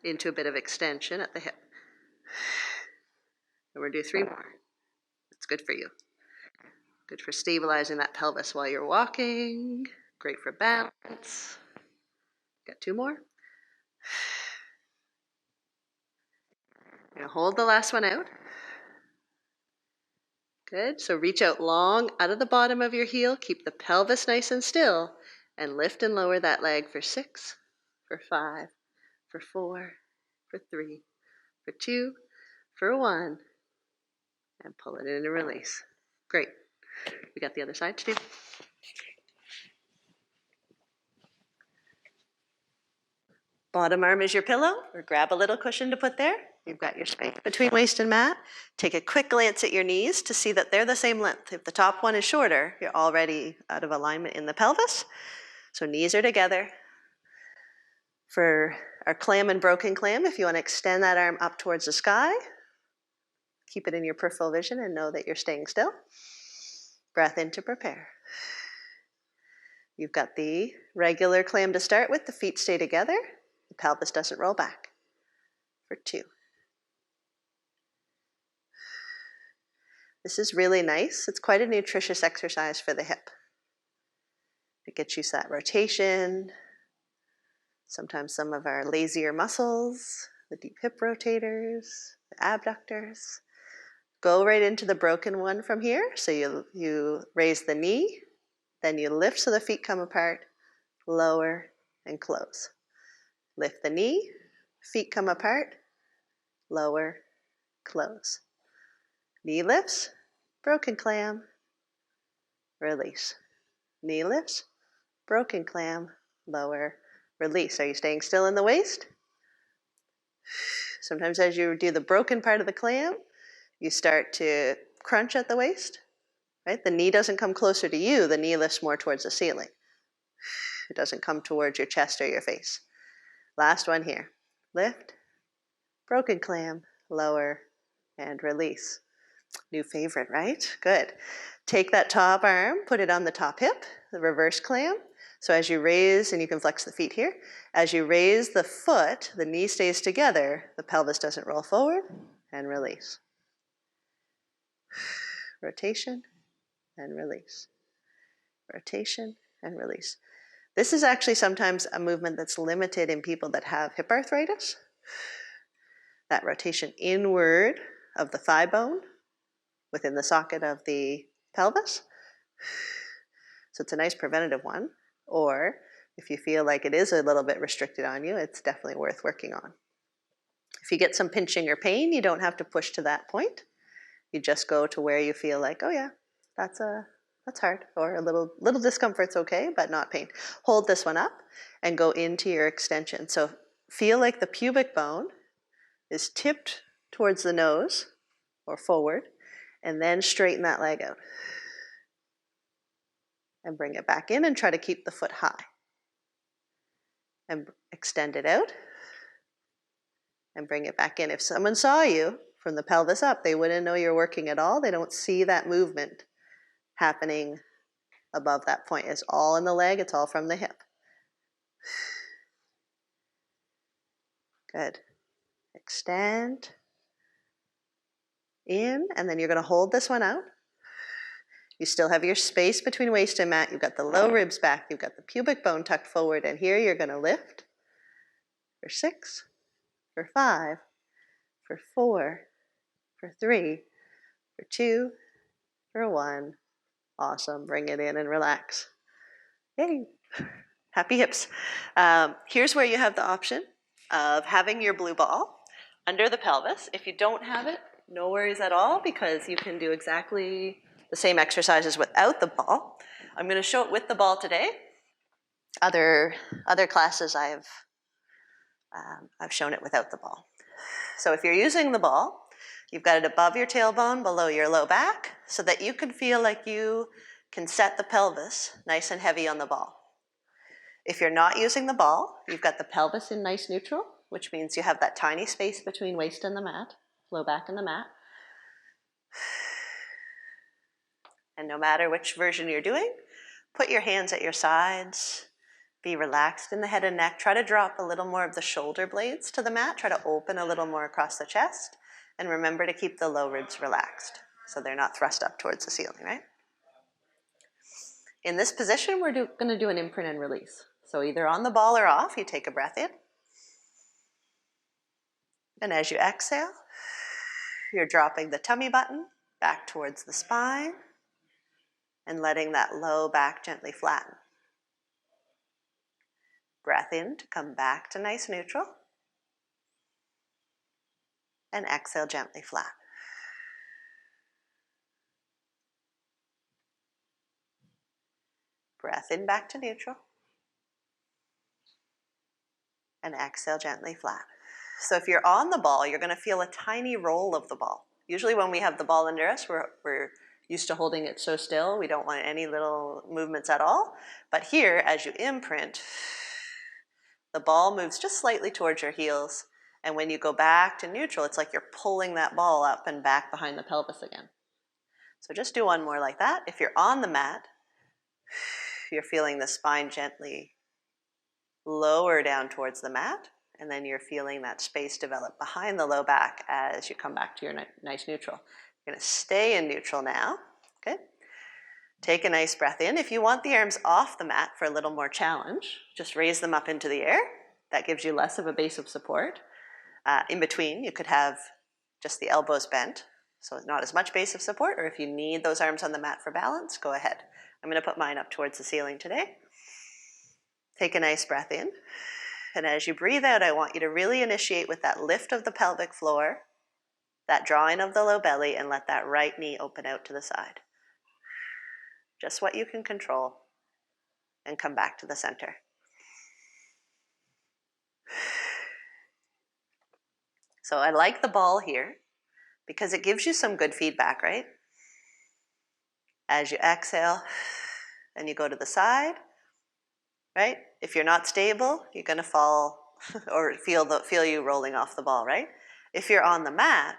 Into a bit of extension at the hip. And we're going to do 3 more. It's good for you. Good for stabilizing that pelvis while you're walking. Great for balance. Got 2 more. Now hold the last one out. Good. So reach out long out of the bottom of your heel. Keep the pelvis nice and still. And lift and lower that leg for 6, for 5, for 4, for 3, for 2, for 1. And pull it in and release. Great. We got the other side to do. Bottom arm is your pillow, or grab a little cushion to put there. You've got your space between waist and mat. Take a quick glance at your knees to see that they're the same length. If the top one is shorter, you're already out of alignment in the pelvis. So knees are together. For our clam and broken clam, if you want to extend that arm up towards the sky, keep it in your peripheral vision and know that you're staying still. Breath in to prepare. You've got the regular clam to start with. The feet stay together. The pelvis doesn't roll back. For 2. This is really nice. It's quite a nutritious exercise for the hip. It gets you that rotation. Sometimes some of our lazier muscles, the deep hip rotators, the abductors. Go right into the broken one from here. So you raise the knee, then you lift so the feet come apart, lower and close. Lift the knee, feet come apart, lower, close. Knee lifts, broken clam, release. Knee lifts, broken clam, lower, release. Are you staying still in the waist? Sometimes as you do the broken part of the clam, you start to crunch at the waist, right? The knee doesn't come closer to you, the knee lifts more towards the ceiling. It doesn't come towards your chest or your face. Last one here. Lift, broken clam, lower, and release. New favorite, right? Good. Take that top arm, put it on the top hip, the reverse clam. So as you raise, and you can flex the feet here, as you raise the foot, the knee stays together, the pelvis doesn't roll forward, and release. Rotation and release. Rotation and release. This is actually sometimes a movement that's limited in people that have hip arthritis. That rotation inward of the thigh bone within the socket of the pelvis. So it's a nice preventative one. Or if you feel like it is a little bit restricted on you, it's definitely worth working on. If you get some pinching or pain, you don't have to push to that point. You just go to where you feel like, oh yeah, that's hard, or a little discomfort's okay, but not pain. Hold this one up and go into your extension. So feel like the pubic bone is tipped towards the nose or forward, and then straighten that leg out. And bring it back in and try to keep the foot high. And extend it out and bring it back in. If someone saw you from the pelvis up, they wouldn't know you're working at all. They don't see that movement happening above that point. It's all in the leg, it's all from the hip. Good. Extend in, and then you're going to hold this one out. You still have your space between waist and mat. You've got the low ribs back. You've got the pubic bone tucked forward. And here you're going to lift for 6, for 5, for 4, for 3, for 2, for 1. Awesome. Bring it in and relax. Yay. Happy hips. Here's where you have the option of having your blue ball under the pelvis. If you don't have it, no worries at all, because you can do exactly the same exercises without the ball. I'm going to show it with the ball today. Other classes I've shown it without the ball. So if you're using the ball, you've got it above your tailbone, below your low back, so that you can feel like you can set the pelvis nice and heavy on the ball. If you're not using the ball, you've got the pelvis in nice neutral, which means you have that tiny space between waist and the mat, low back and the mat. And no matter which version you're doing, put your hands at your sides, be relaxed in the head and neck. Try to drop a little more of the shoulder blades to the mat. Try to open a little more across the chest. And remember to keep the low ribs relaxed so they're not thrust up towards the ceiling, right? In this position, we're going to do an imprint and release. So either on the ball or off, you take a breath in. And as you exhale, you're dropping the tummy button back towards the spine and letting that low back gently flatten. Breath in to come back to nice neutral. And exhale, gently flat. Breath in back to neutral. And exhale, gently flat. So if you're on the ball, you're going to feel a tiny roll of the ball. Usually when we have the ball under us, we're used to holding it so still. We don't want any little movements at all. But here, as you imprint, the ball moves just slightly towards your heels. And when you go back to neutral, it's like you're pulling that ball up and back behind the pelvis again. So just do one more like that. If you're on the mat, You're feeling the spine gently lower down towards the mat, and then you're feeling that space develop behind the low back as you come back to your nice neutral. You're gonna stay in neutral now, okay? Take a nice breath in. If you want the arms off the mat for a little more challenge, just raise them up into the air. That gives you less of a base of support. In between, you could have just the elbows bent, so not as much base of support, or if you need those arms on the mat for balance, go ahead. I'm gonna put mine up towards the ceiling today. Take a nice breath in. And as you breathe out, I want you to really initiate with that lift of the pelvic floor, that drawing of the low belly, and let that right knee open out to the side. Just what you can control, and come back to the center. So I like the ball here because it gives you some good feedback, right? As you exhale and you go to the side, right? If you're not stable, you're gonna fall or feel you rolling off the ball, right? If you're on the mat,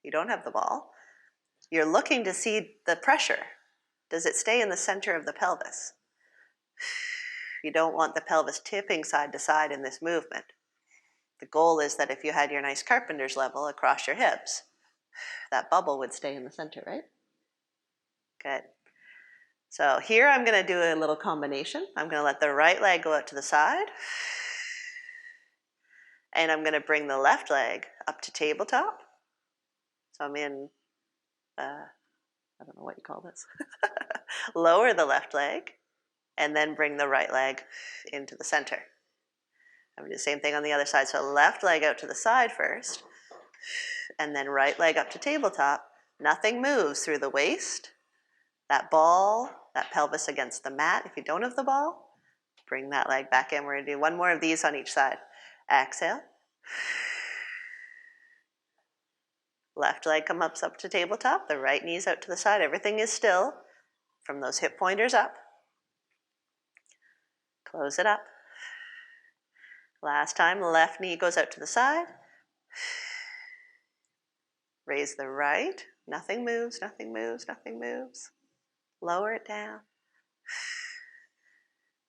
you don't have the ball, you're looking to see the pressure. Does it stay in the center of the pelvis? You don't want the pelvis tipping side to side in this movement. The goal is that if you had your nice carpenter's level across your hips, that bubble would stay in the center, right? Good. So here I'm going to do a little combination. I'm going to let the right leg go out to the side. And I'm going to bring the left leg up to tabletop. So I'm in, I don't know what you call this. Lower the left leg and then bring the right leg into the center. I'm going to do the same thing on the other side. So left leg out to the side first, and then right leg up to tabletop. Nothing moves through the waist. That ball, that pelvis against the mat. If you don't have the ball, bring that leg back in. We're going to do one more of these on each side. Exhale. Left leg comes up to tabletop. The right knee's out to the side. Everything is still from those hip pointers up. Close it up. Last time, left knee goes out to the side. Raise the right. Nothing moves, nothing moves, nothing moves. Lower it down.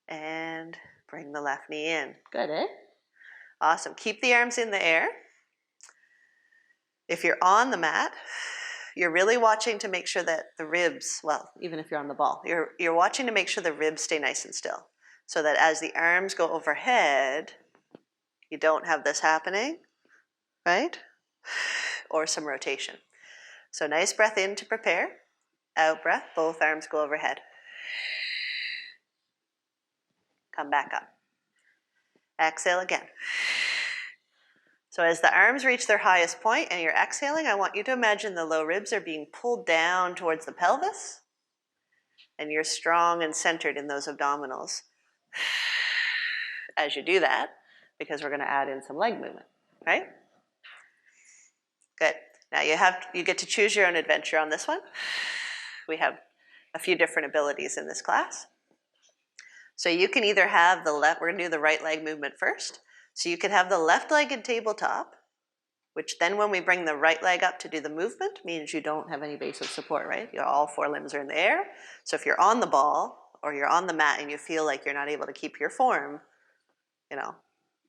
And bring the left knee in. Good, eh? Awesome. Keep the arms in the air. If you're on the mat, you're really watching to make sure that the ribs, well, even if you're on the ball, you're watching to make sure the ribs stay nice and still. So that as the arms go overhead, you don't have this happening, right? Or some rotation. So nice breath in to prepare. Out breath, both arms go overhead. Come back up. Exhale again. So as the arms reach their highest point and you're exhaling, I want you to imagine the low ribs are being pulled down towards the pelvis, and you're strong and centered in those abdominals as you do that, because we're going to add in some leg movement, right? Good. Now you get to choose your own adventure on this one. We have a few different abilities in this class. So you can either have we're going to do the right leg movement first. So you could have the left leg in tabletop, which then when we bring the right leg up to do the movement means you don't have any base of support, right? All four limbs are in the air. So if you're on the ball or you're on the mat and you feel like you're not able to keep your form,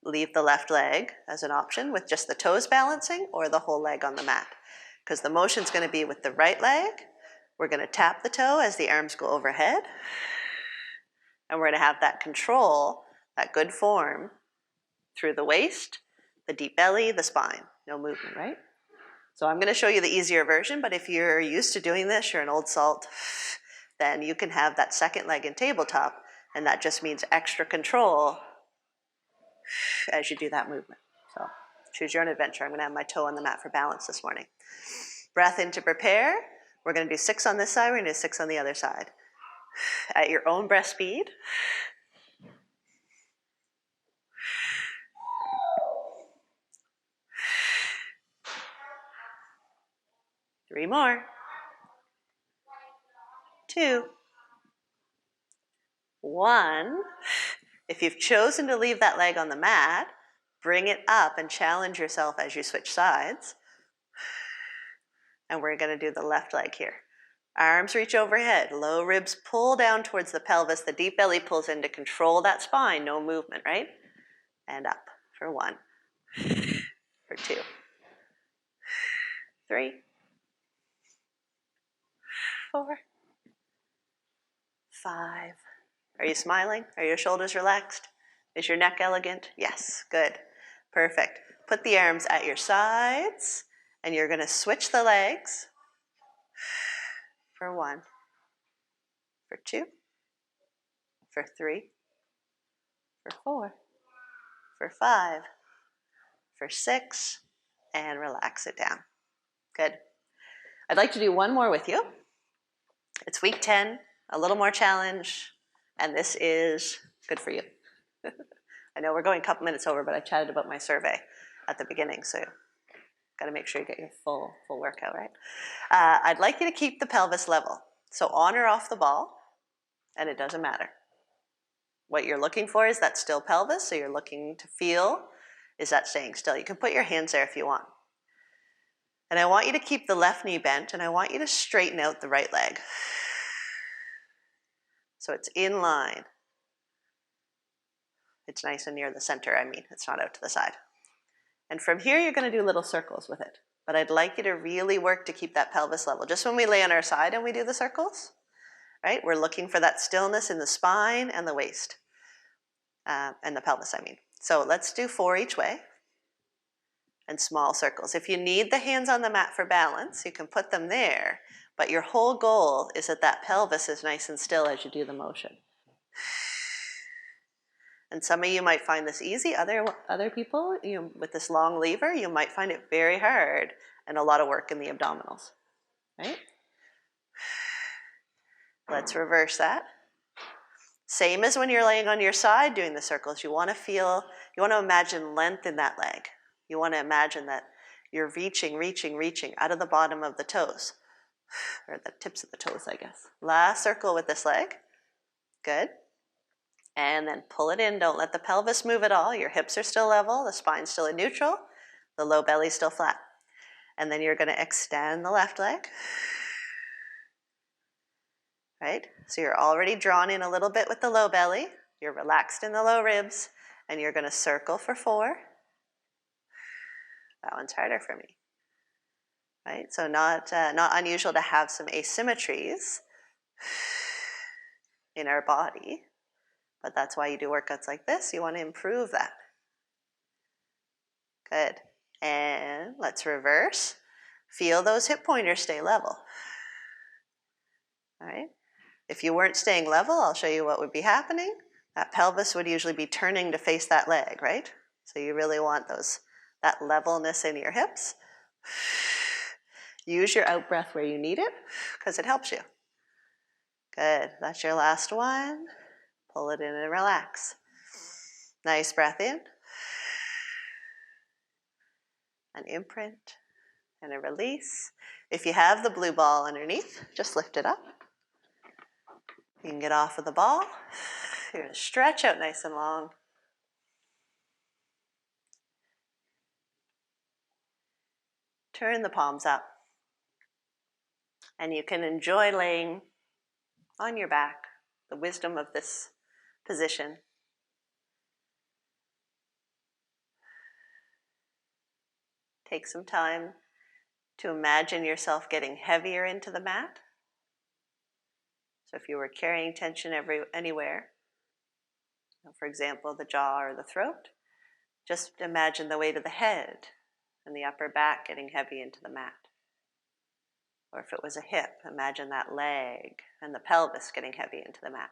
leave the left leg as an option with just the toes balancing, or the whole leg on the mat. Because the motion's going to be with the right leg. We're going to tap the toe as the arms go overhead. And we're going to have that control, that good form, through the waist, the deep belly, the spine. No movement, right? So I'm going to show you the easier version, but if you're used to doing this, you're an old salt, then you can have that second leg in tabletop, and that just means extra control as you do that movement. So choose your own adventure. I'm going to have my toe on the mat for balance this morning. Breath in to prepare. We're going to do 6 on this side. We're going to do 6 on the other side. At your own breath speed. Three more. 2. 1. If you've chosen to leave that leg on the mat, bring it up and challenge yourself as you switch sides. And we're going to do the left leg here. Arms reach overhead, low ribs pull down towards the pelvis, the deep belly pulls in to control that spine, no movement, right? And up for 1, for 2, 3, 4, 5. Are you smiling? Are your shoulders relaxed? Is your neck elegant? Yes, good, perfect. Put the arms at your sides, and you're gonna switch the legs for 1, for 2, for 3, for 4, for 5, for 6, and relax it down. Good. I'd like to do one more with you. It's week 10, a little more challenge, and this is good for you. I know we're going a couple minutes over, but I chatted about my survey at the beginning, so got to make sure you get your full workout, right? I'd like you to keep the pelvis level. So on or off the ball, and it doesn't matter. What you're looking for is that still pelvis, so you're looking to feel, is that staying still? You can put your hands there if you want. And I want you to keep the left knee bent, and I want you to straighten out the right leg. So it's in line. It's nice and near the center, I mean. It's not out to the side. And from here, you're going to do little circles with it. But I'd like you to really work to keep that pelvis level. Just when we lay on our side and we do the circles, right? We're looking for that stillness in the spine and the waist. And the pelvis, I mean. So let's do 4 each way. And small circles. If you need the hands on the mat for balance, you can put them there. But your whole goal is that that pelvis is nice and still as you do the motion. And some of you might find this easy. Other people, with this long lever, you might find it very hard and a lot of work in the abdominals, right? Let's reverse that. Same as when you're laying on your side doing the circles. You want to imagine length in that leg. You want to imagine that you're reaching out of the bottom of the toes, or the tips of the toes, I guess. Last circle with this leg. Good. And then pull it in. Don't let the pelvis move at all. Your hips are still level. The spine's still in neutral. The low belly's still flat. And then you're going to extend the left leg. Right? So you're already drawn in a little bit with the low belly. You're relaxed in the low ribs. And you're going to circle for 4. That one's harder for me. Right? So not unusual to have some asymmetries in our body. But that's why you do workouts like this. You want to improve that. Good. And let's reverse. Feel those hip pointers stay level. All right. If you weren't staying level, I'll show you what would be happening. That pelvis would usually be turning to face that leg, right? So you really want that levelness in your hips. Use your out breath where you need it, because it helps you. Good. That's your last one. Pull it in and relax. Nice breath in. An imprint and a release. If you have the blue ball underneath, just lift it up. You can get off of the ball. You're going to stretch out nice and long. Turn the palms up. And you can enjoy laying on your back, the wisdom of this position. Take some time to imagine yourself getting heavier into the mat. So if you were carrying tension anywhere, for example, the jaw or the throat, just imagine the weight of the head and the upper back getting heavy into the mat. Or if it was a hip, imagine that leg and the pelvis getting heavy into the mat.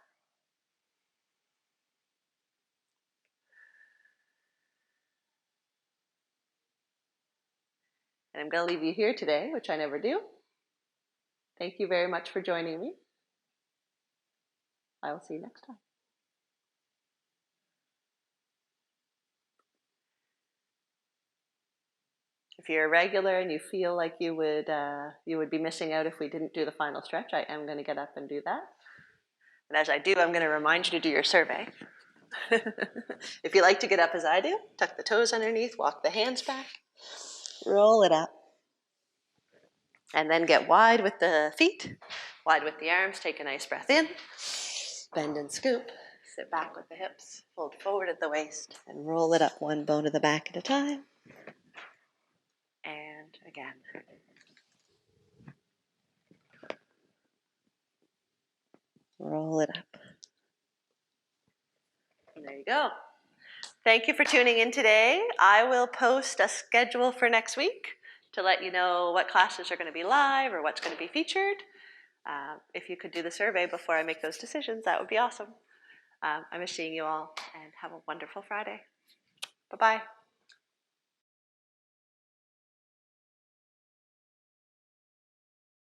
And I'm going to leave you here today, which I never do. Thank you very much for joining me. I will see you next time. If you're a regular and you feel like you would be missing out if we didn't do the final stretch, I am going to get up and do that. And as I do, I'm going to remind you to do your survey. If you like to get up as I do, tuck the toes underneath, walk the hands back, roll it up, and then get wide with the feet, Wide with the arms, take a nice breath in. Bend and scoop. Sit back with the hips, fold forward at the waist, and roll it up one bone of the back at a time. And again. Roll it up. And there you go. Thank you for tuning in today. I will post a schedule for next week to let you know what classes are going to be live or what's going to be featured. If you could do the survey before I make those decisions, that would be awesome. I miss seeing you all, and have a wonderful Friday. Bye-bye.